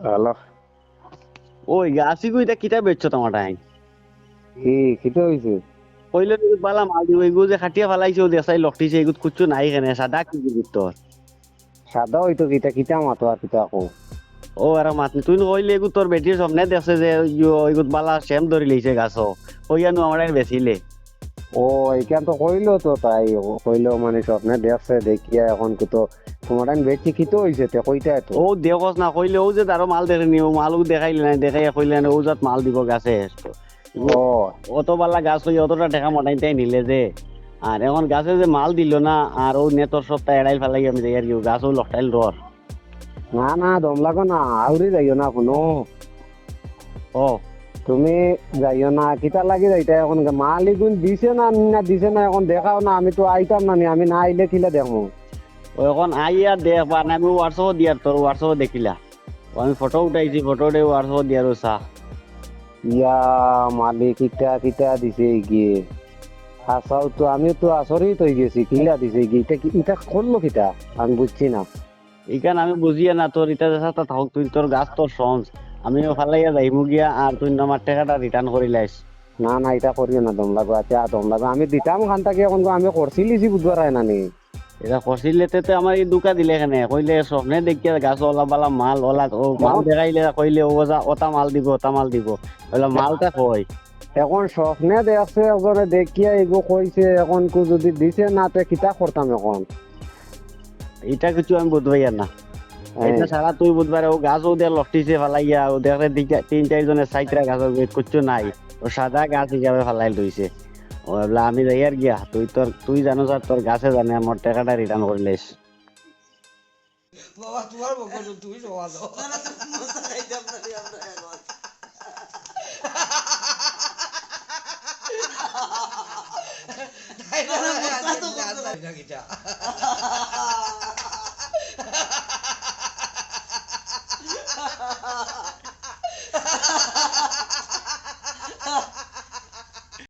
Hello. ওই গাছি কইটা কিতা বেচছো তোমাটাই কিটা হইছে? কইলে তুমি বালা মাল দিব এগু যে খাটিয়া ফালাইছো দেসাই লকটিছে এগুত কুচ্ছু নাই কেনে সাদা কি দিবি তোর সাদা হইতো কিটা কিটা মাতো আর কিটা কো। ও আর মাতনি তুই কইলে এগু তোর বেটির সামনে দেখছে যে এগুত বালা শ্যাম ধরি লইছে গাছ কইয়ানো আমার বেচিলে ও এইখান তো কইলো তো তাই কইলো মানে স্বপ্নে দেখছে দেখিয়া এখন তো তোমার বেশি কিতো হইছে তে কইটা তো। ও দেখস না কইলে ও যে তারও মাল দেখেনি ও মালও দেখাইলে নাই দেখাই কইলে না ও যাত মাল দিব গাছে ও অত বালা গাছ হই অতটা টাকা মোটাইতাই নিলে যে আর এখন গাছে যে মাল দিল না আর ও নেতর সপ্তাহ এড়াইল ফেলাই আমি যাই আর কি গাছও লকটাইল রর না না দম লাগো না আউরি যাইও না কোনো। ও তুমি যাইও না কিতা লাগি যাইতা এখন মাল ইগুন দিছে না না দিছে না এখন দেখাও না আমি তো আইতাম না নি আমি না আইলে কিলা দেখো। ও এখন আইয়া দেখ বা না আমি হোয়াটসঅ্যাপ দিয়ার তোর হোয়াটসঅ্যাপ দেখিলা ও আমি ফটো উঠাইছি ফটো উঠে হোয়াটসঅ্যাপ দিয়ার চা ইয়া মালিক কিটা কিটা দিছে গিয়ে আসাও তো আমি তো আচরিত হয়ে গেছি কিলা দিছে গিয়ে এটা এটা করলো কিটা আমি বুঝছি না। এইখান আমি বুঝিয়া না তোর ইটা দেখা থাক তুই তোর গাছ তোর সহজ আমিও ফালাইয়া যাইমু গিয়া আর তুই আমার টাকাটা রিটার্ন করি লাইস না না এটা করিও না দম লাগো আচ্ছা দম লাগো আমি দিতাম খান থাকি এখন আমি করছিলিছি বুধবার হয় না নি। এটা করছিলেতে তো আমার এই দুকা দিলে কেনে কইলে স্বপ্নে দেখিয়া গাছ ওলা বালা মাল ওলা ও মাল দেখাইলে কইলে ও যা ওটা মাল দিব ওটা মাল দিব বলে মালটা কই এখন স্বপ্নে দেখছে ওখানে দেখিয়া এগো কইছে এখন কু যদি দিছে না তে কিতা করতাম এখন। এটা কিছু আমি বুঝবাই না এটা সারা তুই বুধবারে ও গাছ ওদের লটিছে ফালাইয়া ও দেখে তিন চার জনের সাইটরা গাছের কিচ্ছু নাই ও সাদা গাছ হিসাবে ফালাই লইছে ও বলে আমি যাই আর গিয়া তুই জানো স্যার তোর গাছে জানে আমার টাকাটা রিটার্ন করলিস বাবা তোমার বকো তুমি সওয়াল না